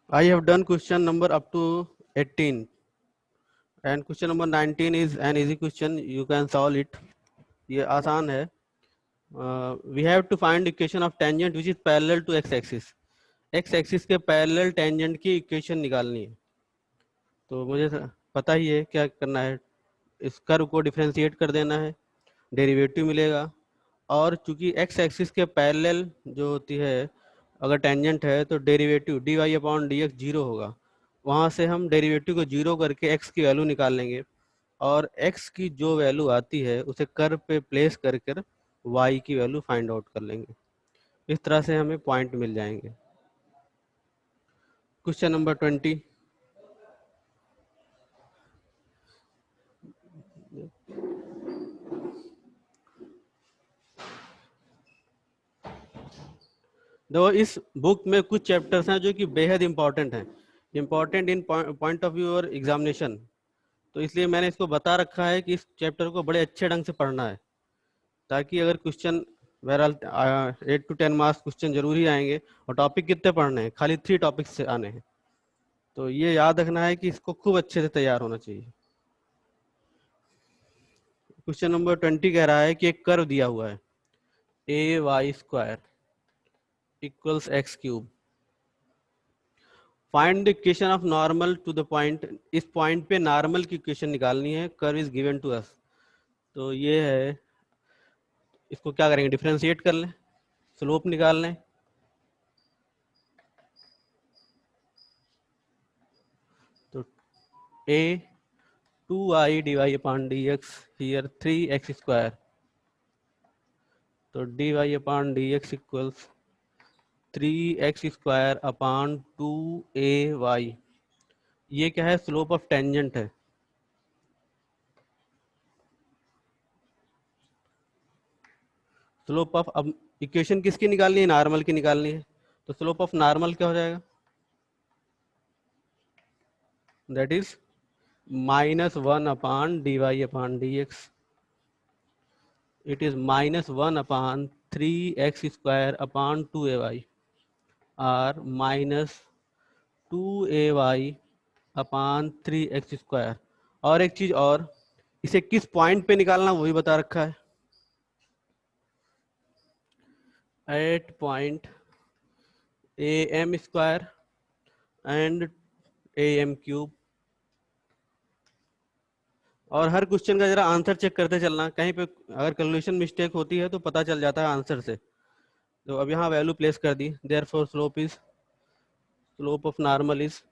I have done question number up to 18 and question number 19 is an easy question. You can solve it. ये आसान है. We have to find equation of tangent which is parallel to x axis. x axis के parallel tangent की equation निकालनी है. तो मुझे पता ही है क्या करना है. इस कर्व को डिफरेंशिएट कर देना है, डेरिवेटिव मिलेगा. और चूंकि x एक्सिस के पैरेलल जो होती है, अगर टेंजेंट है तो derivative dy upon d x zero होगा. वहाँ से हम डेरिवेटिव को जीरो करके x की वैल्यू निकाल लेंगे और x की जो वैल्यू आती है उसे कर्व पे प्लेस कर कर y की वैल्यू फाइंड आउट कर लेंगे. इस तरह से हमें पॉइंट मिल जाएंगे. Question number 20. देखो, इस बुक में कुछ चैप्टर्स हैं जो कि बेहद इंपॉर्टेंट हैं, important in point of view और एग्जामिनेशन. तो इसलिए मैंने इसको बता रखा है कि इस चैप्टर को बड़े अच्छे ढंग से पढ़ना है, ताकि अगर क्वेश्चन बहरहाल 8 to 10 मार्क्स क्वेश्चन जरूर ही आएंगे. और टॉपिक कितने पढ़ने हैं? खाली 3 टॉपिक्स से आने हैं. तो ये याद रखना है कि इसको खूब अच्छे से तैयार होना चाहिए. क्वेश्चन नंबर 20 कह रहा है कि एक कर्व दिया हुआ है a y square equals x cube. Find the equation of normal to the point. इस पॉइंट पे नॉर्मल की इक्वेशन निकालनी है. Curve is given to us. तो ये है, इसको क्या करेंगे? डिफरेंशिएट कर लें, स्लोप निकाल लें. तो a 2i dy upon dx, here 3x square. तो dy upon dx equals 3x square upon 2ay. ये क्या है? स्लोप ऑफ टेंजेंट है. स्लोप ऑफ, अब इक्वेशन किसकी निकालनी है? नॉर्मल की निकालनी है. तो स्लोप ऑफ नॉर्मल क्या हो जाएगा? That is -1 upon dy upon dx. It is -1 upon 3x square upon 2ay or -2ay upon 3x square. और एक चीज और, इसे किस पॉइंट पे निकालना वो भी बता रखा है. At point A M square and A M cube. और हर क्वेश्चन का जरा आंसर चेक करते चलना. कहीं पे अगर कैलकुलेशन मिस्टेक होती है तो पता चल जाता है आंसर से. तो अब यहाँ वैल्यू प्लेस कर दी. Therefore slope of normal is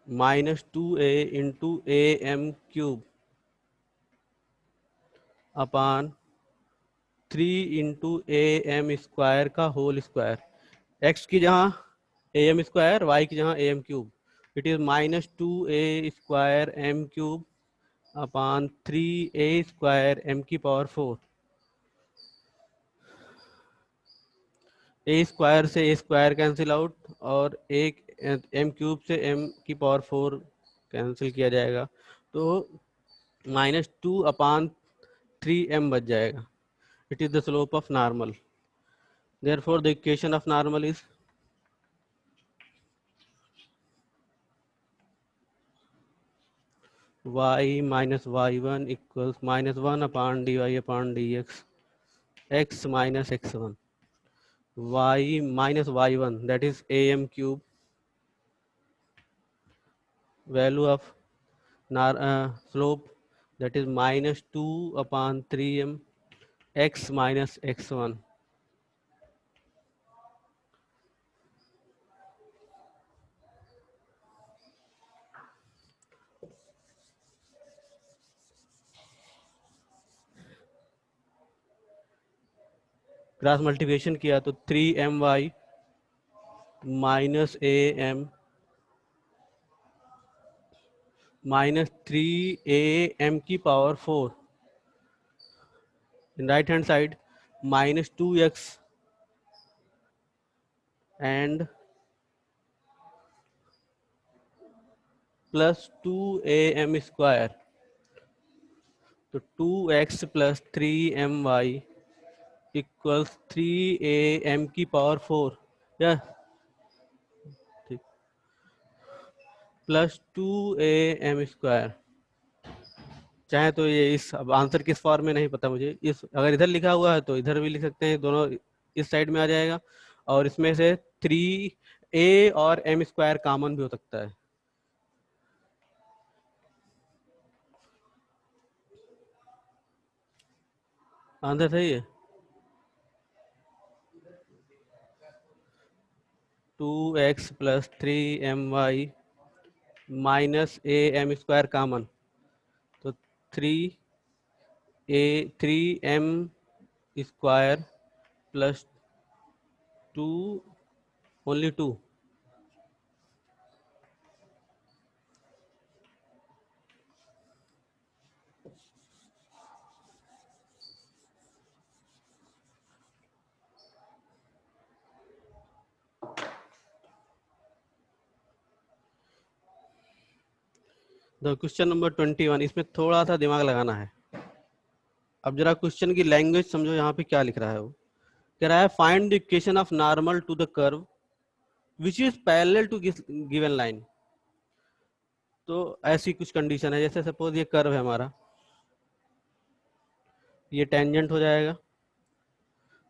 -2a into a M cube upon 3 into a M square का होल स्क्वायर. एक्स की जहाँ ए एम स्क्वायर, वाई की जहाँ a M cube. It is -2a square m cube upon 3a square m की power 4. A square से a square cancel out और एक m cube से एम की पावर 4 कैंसिल किया जाएगा. तो -2 अपान 3m बच जाएगा. It is the slope of normal. Therefore the equation of normal is y minus y1 equals -1 upon dy upon dx x minus x1. Y minus y1, that is am cube. Value of slope, that is -2 upon 3m x minus x1. Cross multiplication किया तो 3my minus am minus 3am की power 4. in right hand side -2x and plus 2am², तो 2x plus 3my equals 3am⁴, या ठीक, plus 2am²। चाहे तो ये इस, अब आंसर किस फॉर्म में नहीं पता मुझे, इस अगर इधर लिखा हुआ है तो इधर भी लिख सकते हैं, दोनों इस साइड में आ जाएगा, और इसमें से 3a और m² कॉमन भी हो सकता है। आंसर सही है, 2x plus 3my minus am² common, तो 3m² plus 2 only 2। The question number 21, इसमें थोड़ा सा दिमाग लगाना है। अब जरा क्वेश्चन की लैंग्वेज समझो, यहाँ पे क्या लिख रहा है वो। कह रहा है find the equation of normal to the curve which is parallel to given line. तो ऐसी कुछ कंडीशन है, जैसे सपोज ये कर्व है हमारा, ये टेंजेंट हो जाएगा,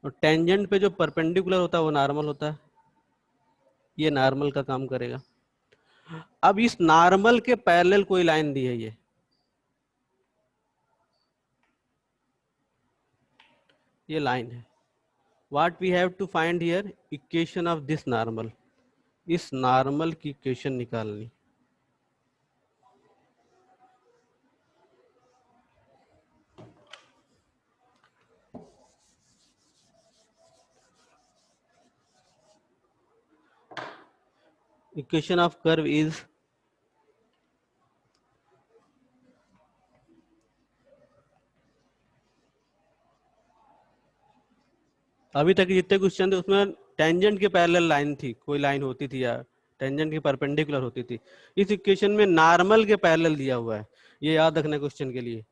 और टेंजेंट पे जो परपेंडिकुलर होता है वो नॉर्मल होता है, ये नॉर्मल का काम करेगा। अब इस नॉर्मल के पैरेलल कोई लाइन दी है, ये लाइन है। What we have to find here, equation of this normal, इस नॉर्मल की इक्वेशन निकालनी। इक्वेशन ऑफ कर्व इज, अभी तक जितने क्वेश्चन थे उसमें टेंजेंट के पैरेलल लाइन थी, कोई लाइन होती थी या टेंजेंट की परपेंडिकुलर होती थी। इस इक्वेशन में नॉर्मल के पैरेलल दिया हुआ है, ये याद रखना क्वेश्चन के लिए।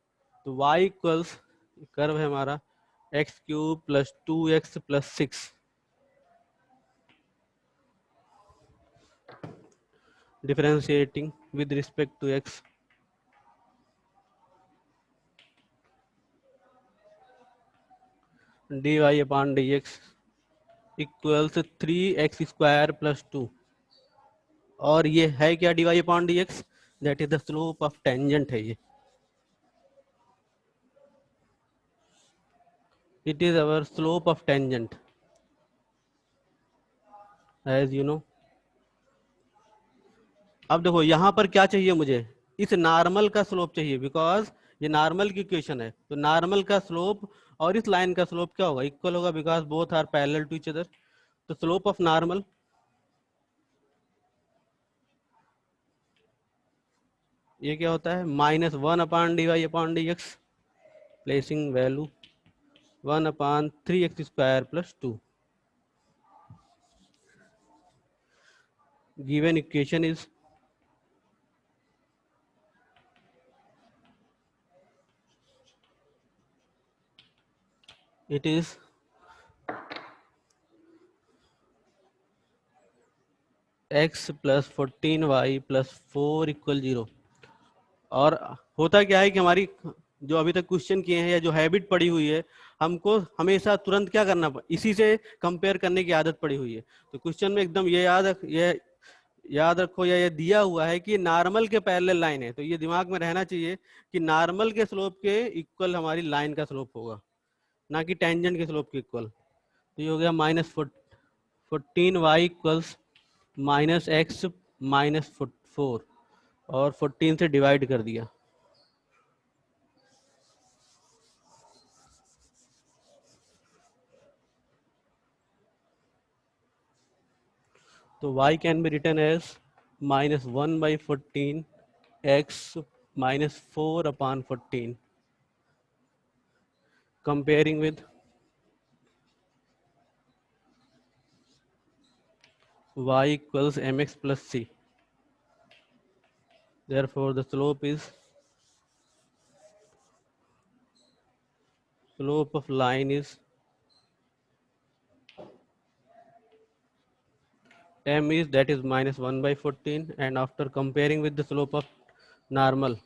तो y इक्वल्स, कर्व है हमारा x³ plus 2x plus 6, differentiating with respect to x, dy upon dx equals 3x² plus 2। और ये है क्या, dy upon dx, that is the slope of tangent है ये, it is our slope of tangent as you know. अब देखो यहाँ पर क्या चाहिए मुझे, इस नॉर्मल का स्लोप चाहिए, बिकॉज ये नॉर्मल की इक्वेशन है, तो नॉर्मल का स्लोप और इस लाइन का स्लोप क्या होगा, इक्वल होगा, because both are parallel to each other. तो स्लोप ऑफ नॉर्मल, ये क्या होता है, -1 upon dy upon dx, placing value 1 upon 3x² plus 2। Given equation is, it is x plus 14y plus 4 equal 0। और होता क्या है कि हमारी जो अभी तक क्वेश्चन किए हैं या जो हैबिट पड़ी हुई है, हमको हमेशा तुरंत क्या करना, इसी से कंपेयर करने की आदत पड़ी हुई है। तो क्वेश्चन में एकदम ये याद रखो, या ये दिया हुआ है कि नॉर्मल के पैरेलल लाइन है, तो ये दिमाग में रहना चाहिए कि नॉर्मल के स्लोप के इक्वल हमारी लाइन का स्लोप होगा, ना कि टेंजेंट के स्लोप के इक्वल। तो ये हो गया -14y इक्वल्स -x -4, और 14 से डिवाइड कर दिया। तो y can be written as -1/14 x -4 upon 14, comparing with y equals mx plus c। Therefore, the slope of line is m is, that is minus 1 by 14, and after comparing with the slope of normal,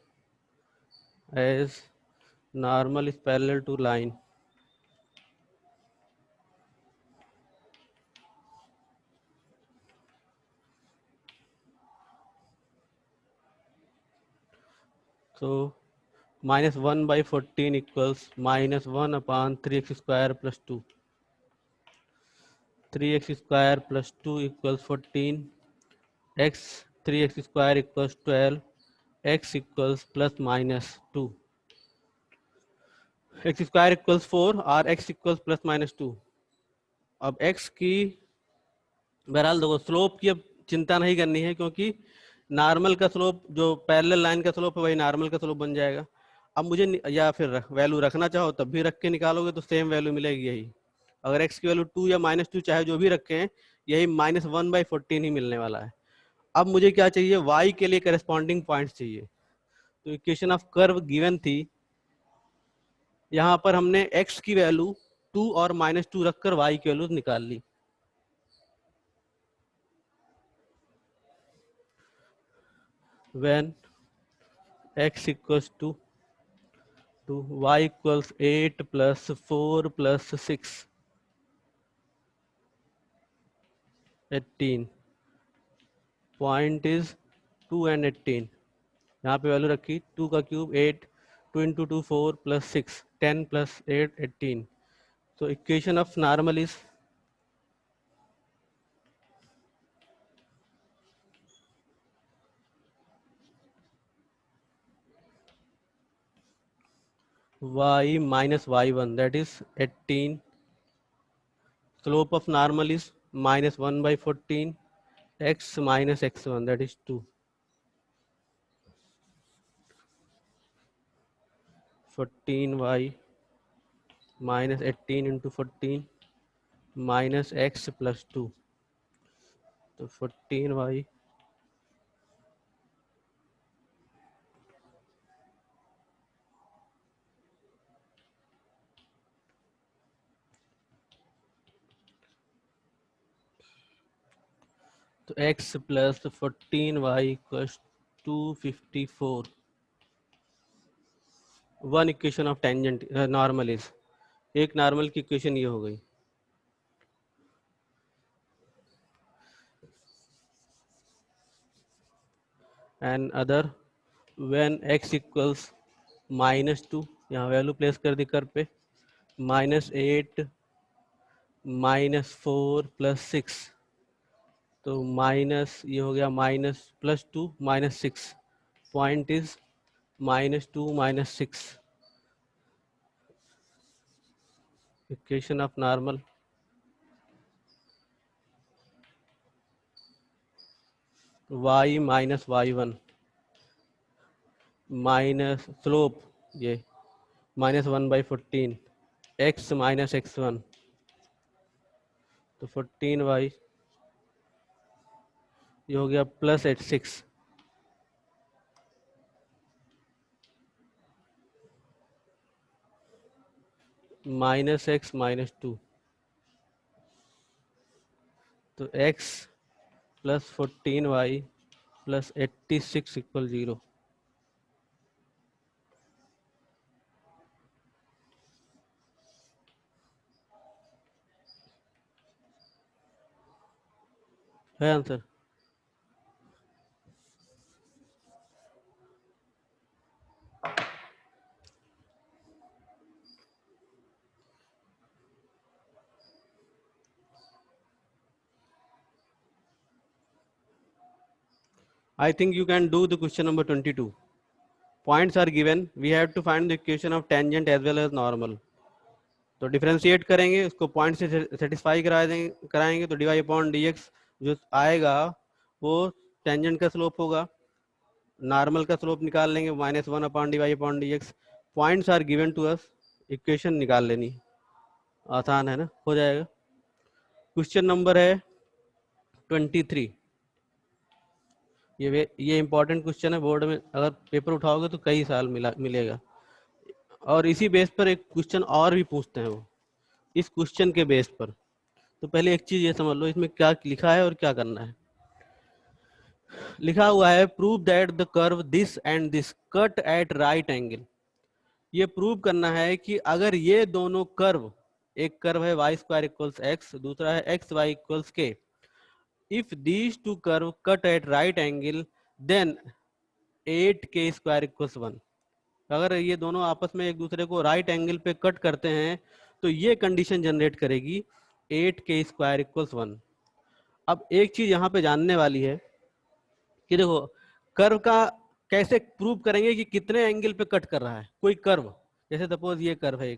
as normal is parallel to line, so minus 1 by 14 equals minus 1 upon 3x square plus 2. 3x square plus 2 equals 14. X 3x square equals 12. X equals plus minus 2. X square equals 4 और x equals plus minus 2. अब x की बहरहाल देखो slope की अब चिंता नहीं करनी है, क्योंकि नॉर्मल का स्लोप जो पैरेलल लाइन का स्लोप है वही नॉर्मल का स्लोप बन जाएगा. अब मुझे या फिर वैल्यू रखना चाहो तब भी रख के निकालोगे तो सेम वैल्यू मिलेगी यही. अगर x की वैल्यू 2 या -2 चाहे जो भी रखे हैं, यही माइनस 1 बाई 14 ही मिलने वाला है. अब मुझे क्या चाहिए, y के लिए करस्पॉन्डिंग पॉइंट्स चाहिए. तो इक्वेशन ऑफ कर्व गिवन थी, यहाँ पर हमने x की वैल्यू 2 और -2 रखकर y की वैल्यू निकाल ली. when x equals to y equals 8 plus 4 plus 6 18, point is 2 and 18. यहाँ पे वैल्यू रखी 2 का cube 8, 2 into 2 4 plus 6 10 plus 8 18. So equation of normal is y minus y1, that is 18. Slope of normal is minus 1 by 14. X minus x1, that is 2. 14y minus 18 into 14 minus x plus 2. So 14y तो x plus 14y equals 254. One equation of tangent normal is, एक normal की equation ये हो गई. And other when x equals -2, यहाँ value place कर दी कर पे, -8 -4 प्लस 6, तो माइनस ये हो गया -+2 -6, point is -2 -6. Equation of normal y minus y1 minus slope ये -1 by 14, x minus x1, तो 14y ये हो गया +86, -x -2, तो x plus 14y plus 86 equal 0. है answer. I think you can do the question number 22. Points are given. We have to find the equation of tangent as well as normal. तो differentiate करेंगे, उसको point से satisfy कराएंगे तो dy upon dx जो आएगा वो टेंजेंट का स्लोप होगा. नॉर्मल का स्लोप निकाल लेंगे -1 upon dy upon dx. Points are given to us, equation निकाल लेनी. आसान है ना, हो जाएगा. क्वेश्चन नंबर है 23. ये इंपॉर्टेंट क्वेश्चन है, बोर्ड में अगर पेपर उठाओगे तो कई साल मिलेगा। और इसी बेस पर एक क्वेश्चन और भी पूछते हैं वो, इस क्वेश्चन के बेस पर। तो पहले एक चीज ये समझ लो इसमें क्या लिखा है और क्या करना है। लिखा हुआ है prove that the curve this and this cut at right angle. ये प्रूव करना है कि अगर ये दोनों कर्व, एक कर्व है वाई स्क्वायर इक्वल्स एक्स, दूसरा है x y equals k, if these two curve cut at right angle then 8k square equals 1। अगर ये दोनों आपस में एक दूसरे को राइट एंगल पे कट करते हैं तो ये कंडीशन जनरेट करेगी 8k स्क्वायर इक्वल्स 1। अब एक चीज यहाँ पे जानने वाली है कि देखो कर्व का कैसे प्रूव करेंगे कि कितने एंगल पे कट कर रहा है कोई कर्व। जैसे सपोज ये कर्व है,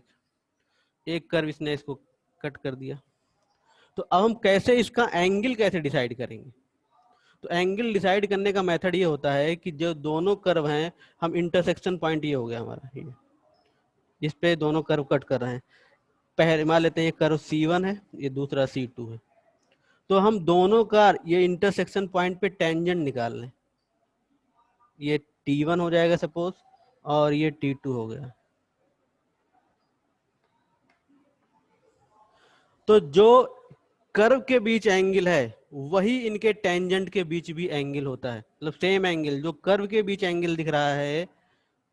एक कर्व इसने इसको कट कर दिया, तो अब हम कैसे इसका एंगल कैसे डिसाइड करेंगे। तो एंगल डिसाइड करने का मेथड ये होता है कि जो दोनों कर्व हैं, हम इंटरसेक्शन पॉइंट ये हो गया हमारा, ये जिस पे दोनों कर्व कट कर रहे हैं, पहले मान लेते हैं ये कर्व C1 है, ये दूसरा C2 है, तो हम दोनों का ये इंटरसेक्शन पॉइंट पे टेंजेंट निकाल लें। ये T1 हो जाएगा सपोज और ये T2 हो गया। तो जो कर्व के बीच एंगल है वही इनके टेंजेंट के बीच भी एंगल होता है, मतलब सेम एंगल जो कर्व के बीच एंगल दिख रहा है,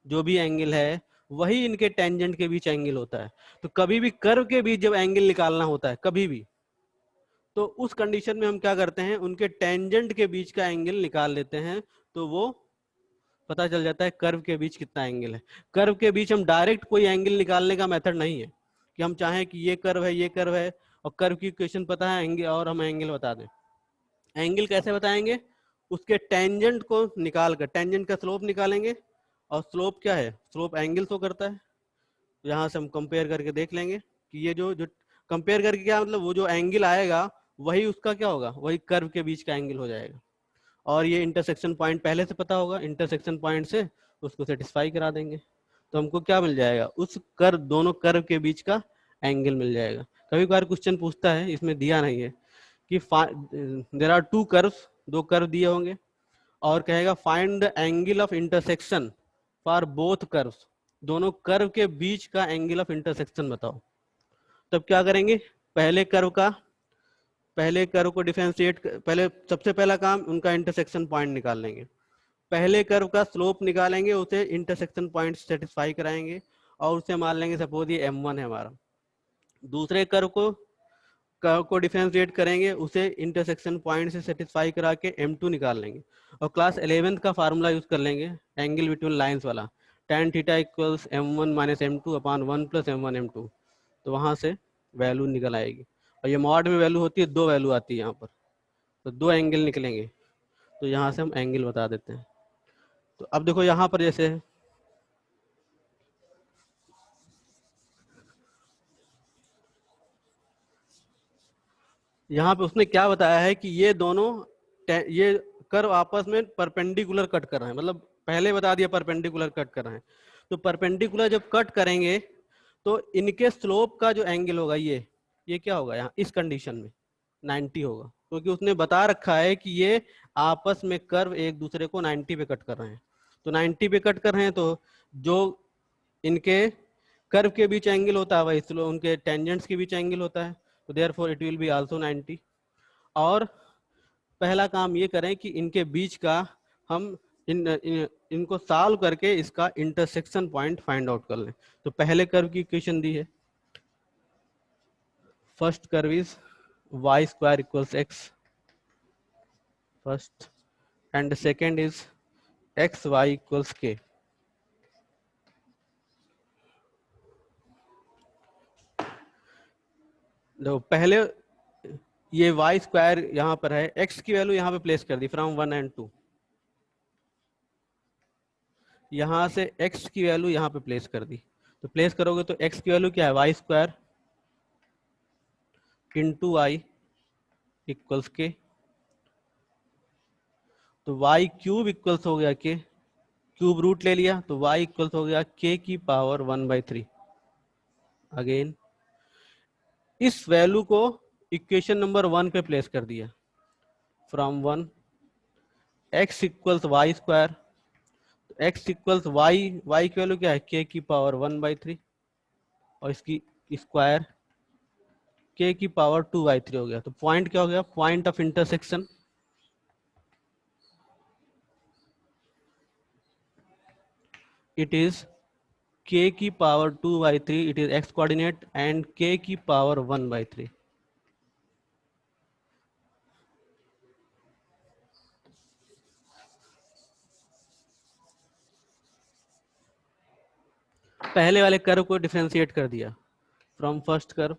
जो भी एंगल है वही इनके टेंजेंट के बीच एंगल होता है। तो कभी भी कर्व के बीच जब एंगल निकालना होता है कभी भी, तो उस कंडीशन में हम क्या करते हैं, उनके टेंजेंट के बीच का एंगल निकाल लेते हैं, तो वो पता चल जाता है कर्व के बीच कितना एंगल है। कर्व के बीच हम डायरेक्ट कोई एंगल निकालने का मेथड नहीं है कि हम चाहें कि ये कर्व है, ये कर्व है और कर्व की इक्वेशन पता है एंगल और हम एंगल बता दें। एंगल कैसे बताएंगे, उसके टेंजेंट को निकाल कर टेंजेंट का स्लोप निकालेंगे, और स्लोप क्या है, स्लोप एंगल शो करता है। यहाँ से हम कंपेयर करके देख लेंगे कि ये जो जो कंपेयर करके क्या मतलब, वो जो एंगल आएगा वही उसका क्या होगा, वही कर्व के बीच का एंगल हो जाएगा। और ये इंटरसेक्शन पॉइंट पहले से पता होगा, इंटरसेक्शन पॉइंट से उसको सेटिस्फाई करा देंगे, तो हमको क्या मिल जाएगा, उस कर्व, दोनों कर्व के बीच का एंगल मिल जाएगा। कभी कभार क्वेश्चन पूछता है, इसमें दिया नहीं है कि देयर आर टू कर्व्स, दो कर्व दिए होंगे और कहेगा find the angle of intersection for both curves, दोनों कर्व के बीच का एंगल ऑफ इंटरसेक्शन बताओ। तब क्या करेंगे, पहले कर्व को डिफरेंशिएट, पहले सबसे पहला काम उनका इंटरसेक्शन पॉइंट निकाल लेंगे, पहले कर्व का स्लोप निकालेंगे, उसे इंटरसेक्शन पॉइंट सेटिस्फाई कराएंगे और उसे मान लेंगे सपोज ये M1 है हमारा। दूसरे कर्व को डिफरेंशिएट करेंगे, उसे इंटरसेक्शन पॉइंट से सेटिस्फाई करा के M2 निकाल लेंगे और क्लास 11th का फार्मूला यूज कर लेंगे एंगल बिटवीन लाइंस वाला, tan theta equals M1 minus M2 upon 1 plus M1 M2। तो वहां से वैल्यू निकल आएगी, और ये मॉड में वैल्यू होती है, दो वैल्यू आती है यहाँ पर, तो दो एंगल निकलेंगे, तो यहाँ से हम एंगल बता देते हैं। तो अब देखो यहाँ पर जैसे यहाँ पे उसने क्या बताया है कि ये दोनों ये कर्व आपस में परपेंडिकुलर कट कर रहे हैं, मतलब पहले बता दिया परपेंडिकुलर कट कर रहे हैं। तो परपेंडिकुलर जब कट करेंगे तो इनके स्लोप का जो एंगल होगा ये क्या होगा, यहाँ इस कंडीशन में 90 होगा, क्योंकि उसने बता रखा है कि ये आपस में कर्व एक दूसरे को 90 पे कट कर रहे हैं। तो 90 पे कट कर रहे हैं, तो जो इनके कर्व के बीच एंगल होता है वही उनके टेंजेंट्स के बीच एंगल होता है, तो therefore it will be also 90। और पहला काम ये करें कि इनके बीच का हम इनको सॉल्व करके इसका इंटरसेक्शन पॉइंट फाइंड आउट कर लें। तो पहले कर्व की इक्वेशन दी है, first curve is y square equals x first, and second is x y equals k। देखो पहले ये y स्क्वायर यहाँ पर है, x की वैल्यू यहाँ पे प्लेस कर दी फ्रॉम 1 and 2, यहाँ से x की वैल्यू यहाँ पे प्लेस कर दी। तो प्लेस करोगे तो x की वैल्यू क्या है, y square into I equals के, तो y क्यूब इक्वल्स हो गया के, क्यूब रूट ले लिया तो y इक्वल्स हो गया k की पावर 1/3। अगेन इस वैल्यू को इक्वेशन नंबर 1 पे प्लेस कर दिया, from 1 x equals y square, x equals y की वैल्यू क्या है k की पावर 1/3 और इसकी स्क्वायर k की पावर 2/3 हो गया। तो पॉइंट क्या हो गया, point of intersection it is k की power 2/3, it is x coordinate, and k की पावर 1/3। पहले वाले कर्व को डिफरेंशिएट कर दिया from first curve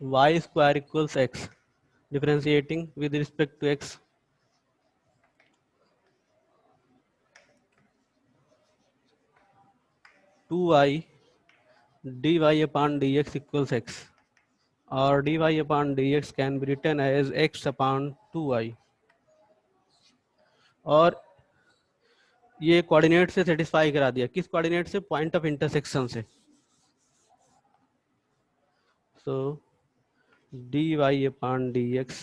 y square equals x, differentiating with respect to x, two y dy upon dx equals x, or dy upon dx can be written as x upon 2y। और ये coordinate से satisfy करा दिया, किस coordinate से, point of intersection से। सो dy upon dx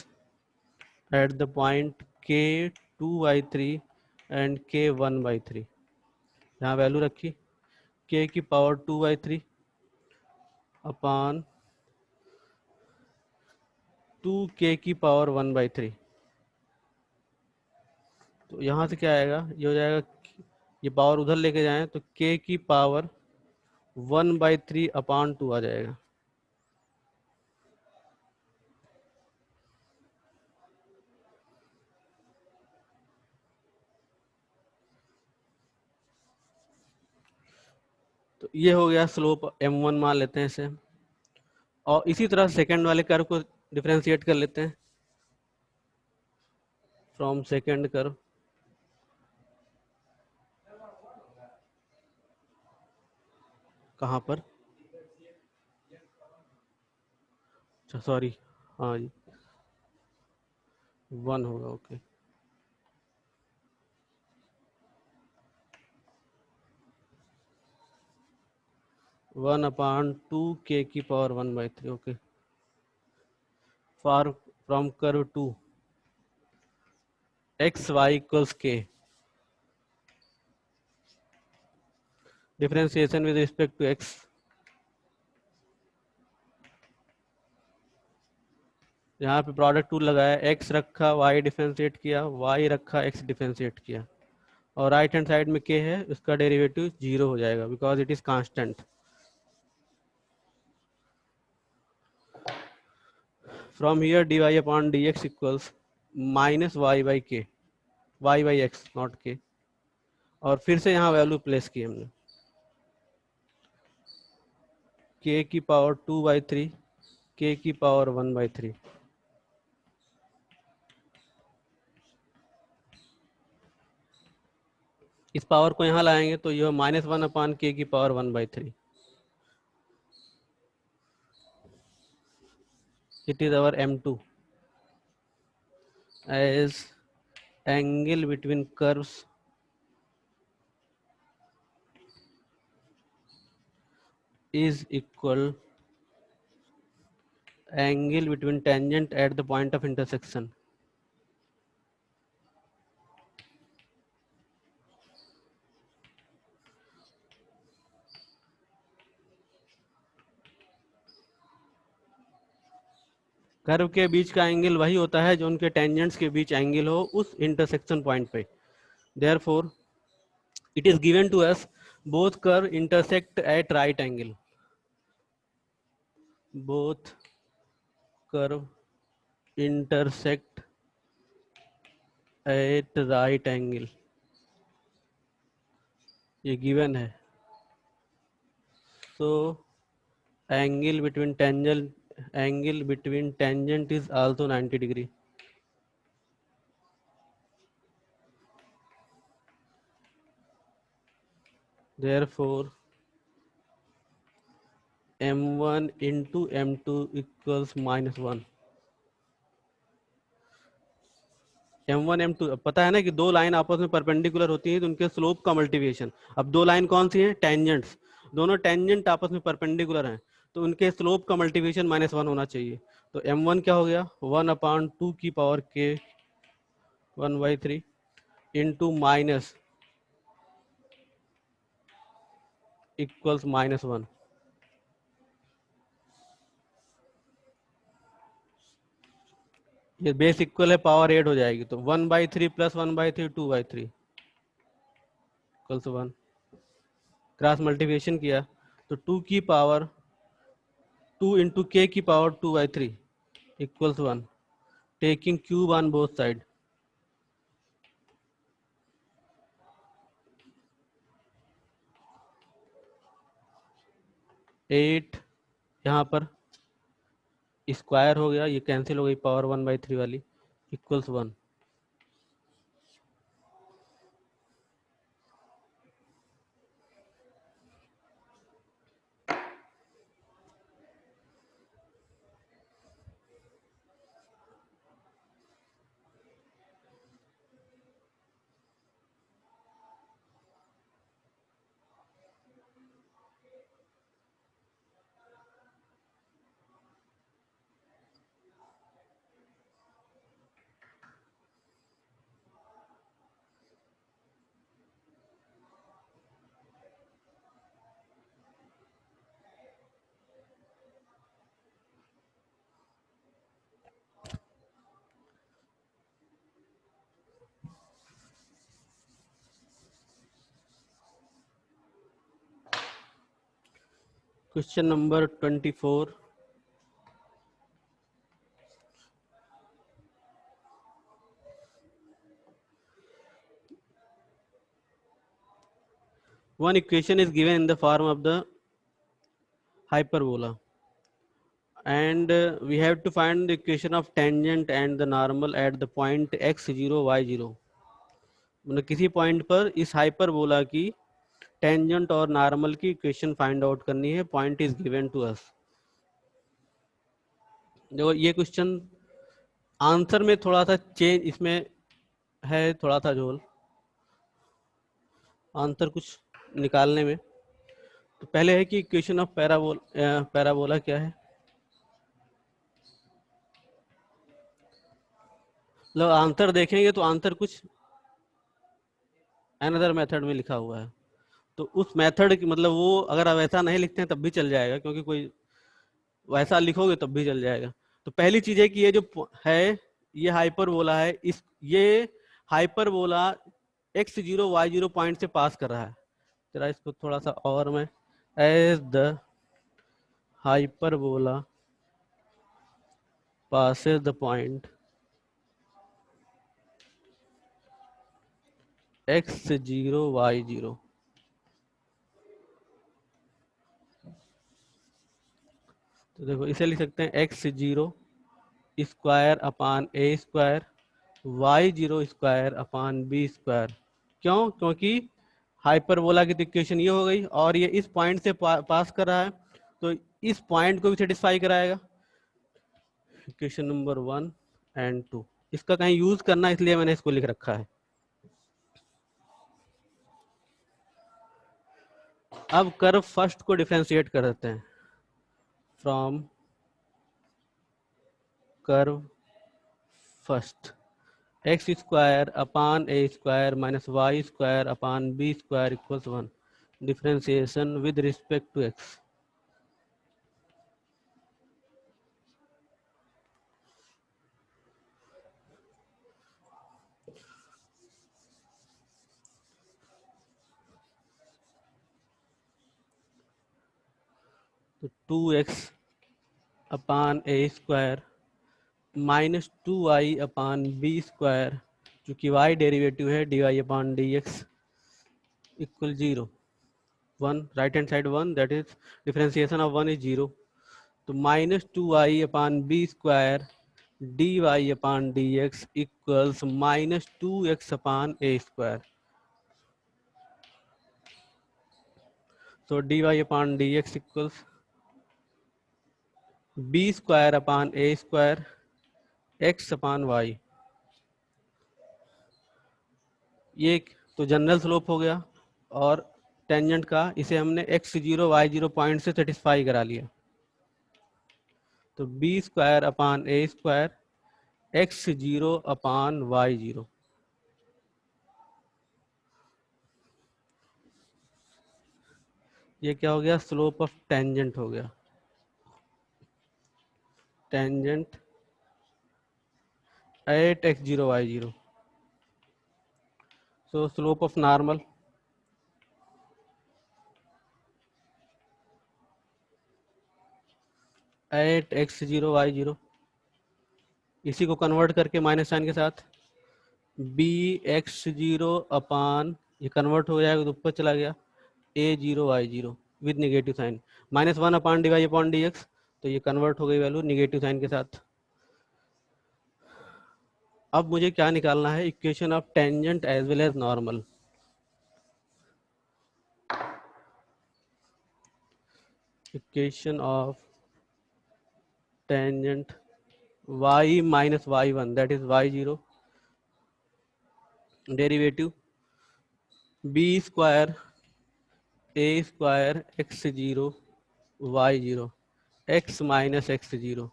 at the point k 2/3 and k 1/3, यहाँ value रखी k की पावर 2/3 अपॉन 2k की पावर 1/3। तो यहाँ से क्या आएगा, ये हो जाएगा, ये पावर उधर लेके जाएं तो k की पावर 1/3 अपॉन 2 आ जाएगा। तो ये हो गया स्लोप m1 मान लेते हैं इसे। और इसी तरह सेकंड वाले कर्व को डिफरेंशिएट कर लेते हैं फ्रॉम सेकंड कर्व। कहाँ पर, अच्छा सॉरी, हाँ जी 1 होगा, ओके। 1/2k की power 1/3, okay. For from curve 2 x y equals k, differentiation with respect to x, यहाँ पे प्रोडक्ट टूल लगाया, x रखा y डिफरेंशिएट किया, y रखा x डिफरेंशिएट किया, और राइट हैंड साइड में k है, उसका डेरिवेटिव 0 हो जाएगा because it is constant. From here dy upon dx equals minus y/k, y/x not k, और फिर से यहाँ वैल्यू प्लेस की हमने, k की पावर 2/3, k की पावर 1/3। इस पावर को यहाँ लाएंगे तो यह -1/k की power 1/3। It is our m2 as angle between curves is equal angle between tangent at the point of intersection। Curve के बीच का एंगल वही होता है जो उनके टेंजेंट्स के बीच एंगल हो उस इंटरसेक्शन पॉइंट पे। Therefore it is given to us both curve intersect at right angle, both curve intersect at right angle, ये given है। so angle between tangent is also 90 degree। therefore m1 into m2 equals -1। m1 m2, अब पता है ना कि दो line आपस में परपेंडिकुलर होती हैं तो उनके स्लोप का मल्टीप्लिकेशन। अब दो लाइन कौन सी है, टेंजेंट्स, दोनों टेंजेंट आपस में परपेंडिकुलर हैं तो उनके स्लोप का मल्टीप्लिकेशन -1 होना चाहिए। तो m1 क्या हो गया, 1/2 की power k 1/3 into minus equals -1। ये बेस इक्वल है, पावर 8 हो जाएगी, तो 1/3 प्लस 1/3 2/3 इक्वल्स 1। क्रॉस मल्टीप्लिकेशन किया तो 2 की पावर 2 इंटू k की power 2/3 equals 1, taking cube on both side. 8 यहाँ पर स्क्वायर हो गया, ये कैंसिल हो गई पावर 1/3 वाली, equals 1। Question number 24। One equation is given in the form of the hyperbola, and we have to find the equation of tangent and the normal at the point x0 y0। मतलब किसी point पर इस hyperbola की tangent और normal की equation find out करनी है, point is given to us. देखो ये क्वेश्चन आंसर में थोड़ा सा चेंज इसमें है, थोड़ा सा झोल आंसर कुछ निकालने में। तो पहले है कि इक्वेशन ऑफ पैराबोला क्या है। मतलब आंसर देखेंगे तो आंसर कुछ अनदर मेथड में लिखा हुआ है, तो उस मेथड की मतलब वो अगर आप ऐसा नहीं लिखते हैं तब भी चल जाएगा, क्योंकि कोई वैसा लिखोगे तब भी चल जाएगा। तो पहली चीज है कि ये जो है ये हाइपरबोला है, इस ये हाइपरबोला x0 y0 पॉइंट से पास कर रहा है। जरा इसको थोड़ा सा और मैं, as the hyperbola passes the point x0 y0, तो देखो इसे लिख सकते हैं x0 square upon a square y0 square upon b square. क्यों? क्योंकि हाइपरबोला की इक्वेशन ये हो गई और ये इस पॉइंट से पास कर रहा है, तो इस पॉइंट को भी सेटिस्फाई कराएगा। इक्वेशन नंबर 1 एंड 2, इसका कहीं यूज करना इसलिए मैंने इसको लिख रखा है। अब कर्व फर्स्ट को डिफरेंशिएट कर देते हैं from curve first, x square upon A square minus y square upon B square equals 1। Differentiation with respect to x. तो 2x अपान ए square minus 2y upon B square, चूंकि y derivative है dy upon D X equal 0। 1 right hand side 1, that is differentiation of 1 is 0। तो -2y upon B square dy अपान D x equals -2x upon ए square. तो dy अपान D x equals b square upon ए square x upon y. ये तो general slope हो गया, और tangent का इसे हमने x0 y0 पॉइंट से सेटिस्फाई करा लिया। तो बी स्क्वायर अपान ए square x zero upon y zero. ये क्या हो गया, स्लोप ऑफ टेंजेंट हो गया, tangent at x zero y zero. So slope of normal at x zero y zero, इसी को कन्वर्ट करके माइनस साइन के साथ बी एक्स जीरो अपान, ये कन्वर्ट हो जाएगा तो ऊपर चला गया, a zero y zero with negative sign, minus one upon d y upon d x, तो ये कन्वर्ट हो गई वैल्यू निगेटिव साइन के साथ। अब मुझे क्या निकालना है, equation of tangent as well as normal. Equation of tangent y minus y1 that is y0 derivative b square a square x0 y0 x minus x0।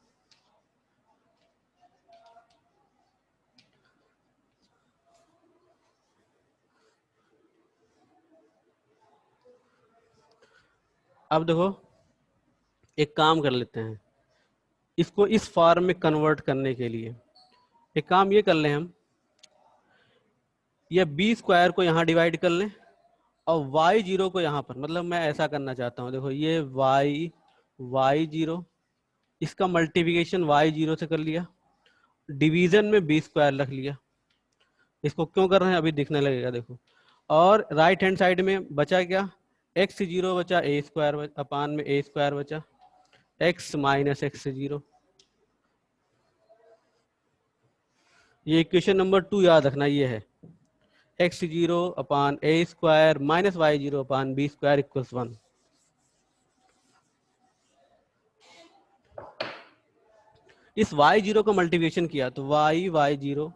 अब देखो एक काम कर लेते हैं, इसको इस फॉर्म में कन्वर्ट करने के लिए एक काम ये कर लें हम, ये बी स्क्वायर को यहाँ डिवाइड कर लें और वाई जीरो को यहाँ पर, मतलब मैं ऐसा करना चाहता हूँ, देखो ये वाई जीरो, इसका मल्टीप्लिकेशन वाई जीरो से कर लिया, डिवीजन में बी स्क्वायर रख लिया। इसको क्यों कर रहे हैं अभी दिखने लगेगा, देखो। और राइट हैंड साइड में बचा क्या, एक्स जीरो बचा ए स्क्वायर अपान में ए स्क्वायर बचा एक्स माइनस एक्स जीरो। ये इक्वेशन नंबर 2 याद रखना, ये है एक्स जीरो अपान ए square minus y zero upon B square equals 1। इस वाई जीरो को मल्टीप्लिकेशन किया तो y zero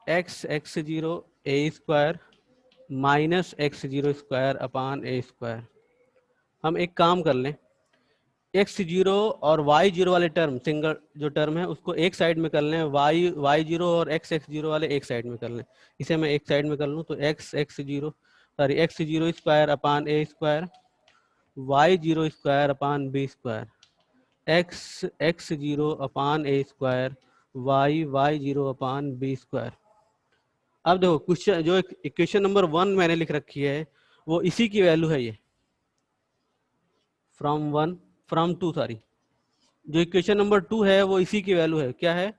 x zero a square minus x zero square upon A square. हम एक काम कर लें, एक्स जीरो और वाई जीरो वाले टर्म, सिंगल जो टर्म है उसको एक साइड में कर लें, वाई जीरो और एक्स जीरो वाले एक साइड में कर लें। इसे मैं एक साइड में कर लूँ तो एक्स जीरो स्क्वायर अपान ए square y zero square upon B square x zero upon ए square y zero upon B square. अब देखो क्वेश्चन जो इक्वेशन नंबर 1 मैंने लिख रखी है वो इसी की वैल्यू है, ये फ्रॉम टू सॉरी, जो इक्वेशन नंबर 2 है वो इसी की वैल्यू है, क्या है,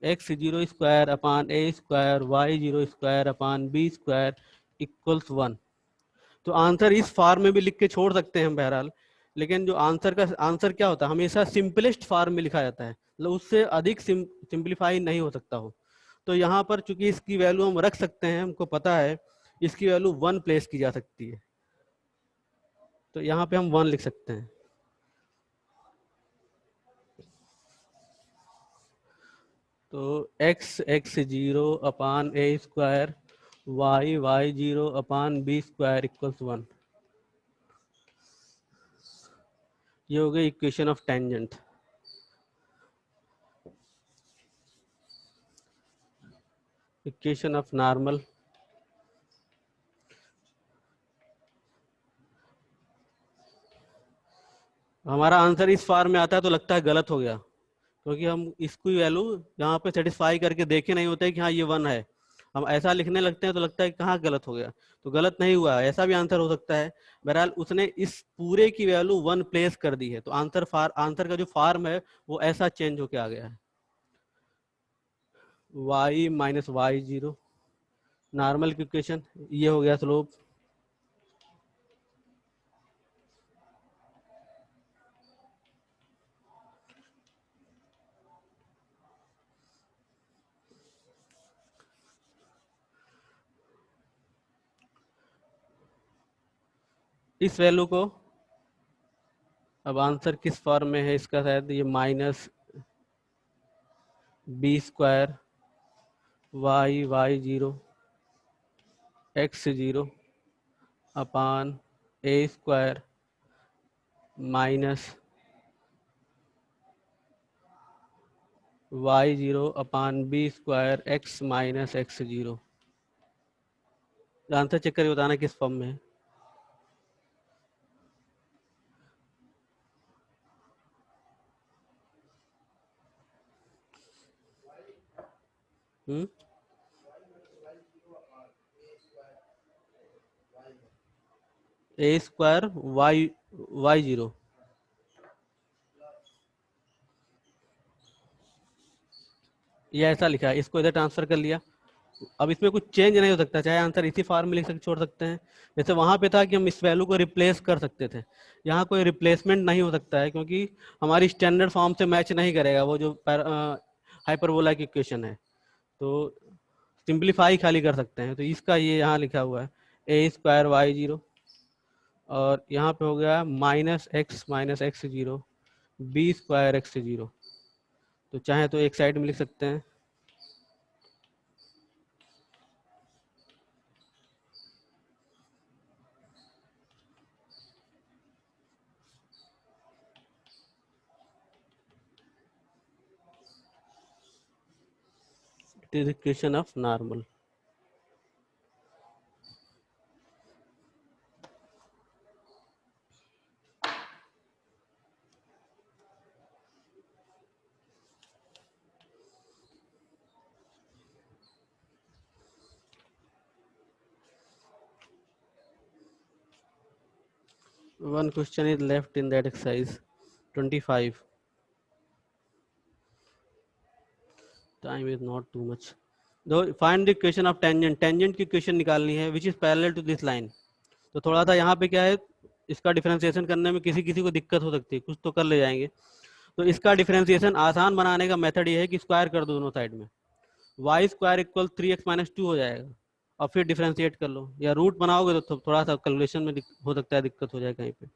एक्स जीरो स्क्वायर अपान ए square y zero square upon B square equals 1। तो आंसर इस फॉर्म में भी लिख के छोड़ सकते हैं हम बहरहाल, लेकिन जो आंसर का आंसर क्या होता है, हमेशा सिंपलेस्ट फॉर्म में लिखा जाता है, मतलब उससे अधिक सिंप्लीफाई नहीं हो सकता हो। तो यहाँ पर चूंकि इसकी वैल्यू हम रख सकते हैं, हमको पता है इसकी वैल्यू 1 प्लेस की जा सकती है, तो यहाँ पे हम 1 लिख सकते हैं। तो एक्स जीरो अपान ए square y zero upon B square equals 1। ये हो गई equation of tangent. Equation of normal, हमारा आंसर इस फॉर्म में आता है तो लगता है गलत हो गया, क्योंकि हम इसकी वैल्यू यहाँ पे सेटिस्फाई करके देखे नहीं होते कि हाँ ये 1 है, हम ऐसा लिखने लगते हैं तो लगता है कि कहाँ गलत हो गया। तो गलत नहीं हुआ, ऐसा भी आंसर हो सकता है। बहरहाल उसने इस पूरे की वैल्यू 1 प्लेस कर दी है, तो आंसर का जो फॉर्म है वो ऐसा चेंज होके आ गया है, y minus y zero normal की इक्वेशन, ये हो गया स्लोप। इस वैल्यू को अब आंसर किस फॉर्म में है इसका, शायद ये minus b square y zero x zero upon a square minus y0 upon b square x minus x zero. Answer check करके बताना किस फॉर्म में है। ए स्क्वायर वाई जीरो, ये ऐसा लिखा है, इसको इधर ट्रांसफर कर लिया। अब इसमें कुछ चेंज नहीं हो सकता, चाहे आंसर इसी फॉर्म में लिख सकते छोड़ सकते हैं। जैसे वहां पे था कि हम इस वैल्यू को रिप्लेस कर सकते थे, यहाँ कोई रिप्लेसमेंट नहीं हो सकता है क्योंकि हमारी स्टैंडर्ड फॉर्म से मैच नहीं करेगा वो जो हाइपरबोला की इक्वेशन है। तो सिंप्लीफाई खाली कर सकते हैं, तो इसका ये यहाँ लिखा हुआ है ए स्क्वायर वाई जीरो, और यहाँ पे हो गया minus x zero B square x zero. तो चाहे तो एक साइड में लिख सकते हैं, it is equation of normal। One question is left in that exercise 25। Time is not too much। Though find the equation of tangent, tangent की equation निकालनी है which is parallel to this line। तो थोड़ा सा यहाँ पे क्या है, इसका डिफरेंशिएशन करने में किसी किसी को दिक्कत हो सकती है, कुछ तो कर ले जाएंगे। तो इसका डिफरेंशिएशन आसान बनाने का मेथड ये है कि स्क्वायर कर दो दोनों साइड में, वाई स्क्वायर इक्वल 3x-2 हो जाएगा, और फिर डिफरेंशिएट कर लो, या रूट बनाओगे तो थोड़ा सा कैलकुलेशन में हो सकता है दिक्कत हो जाए कहीं पे।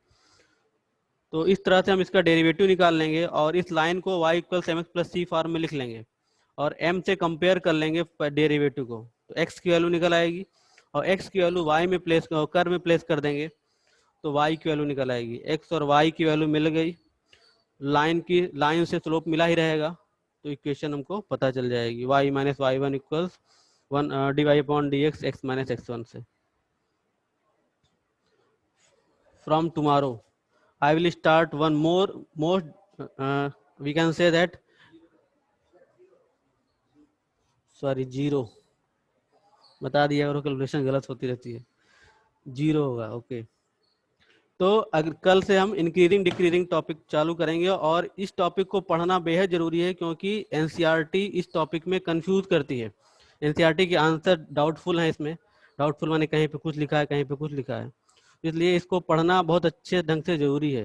तो इस तरह से हम इसका डेरिवेटिव निकाल लेंगे और इस लाइन को y इक्वल mx प्लस सी फॉर्म में लिख लेंगे और m से कंपेयर कर लेंगे डेरिवेटिव को, तो x की वैल्यू निकल आएगी और x की वैल्यू y में प्लेस कर में प्लेस कर देंगे तो y की वैल्यू निकल आएगी। x और y की वैल्यू मिल गई, लाइन से स्लोप मिला ही रहेगा, तो इक्वेशन हमको पता चल जाएगी y minus y one equals 1 dy upon dx x minus x1 से। From tomorrow I will start one more we can say that sorry zero बता दिया, और कैलकुलेशन गलत होती रहती है, जीरो होगा। ओके, तो अगर कल से हम इंक्रीजिंग डिक्रीजिंग टॉपिक चालू करेंगे, और इस टॉपिक को पढ़ना बेहद जरूरी है क्योंकि एनसीईआरटी इस टॉपिक में कंफ्यूज करती है। एनसीईआरटी के आंसर डाउटफुल है, इसमें डाउटफुल माने कहीं पे कुछ लिखा है कहीं पे कुछ लिखा है, इसलिए इसको पढ़ना बहुत अच्छे ढंग से जरूरी है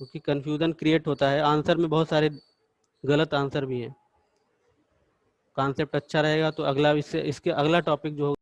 क्योंकि कंफ्यूजन क्रिएट होता है, आंसर में बहुत सारे गलत आंसर भी हैं। कॉन्सेप्ट अच्छा रहेगा तो अगला इसके अगला टॉपिक जो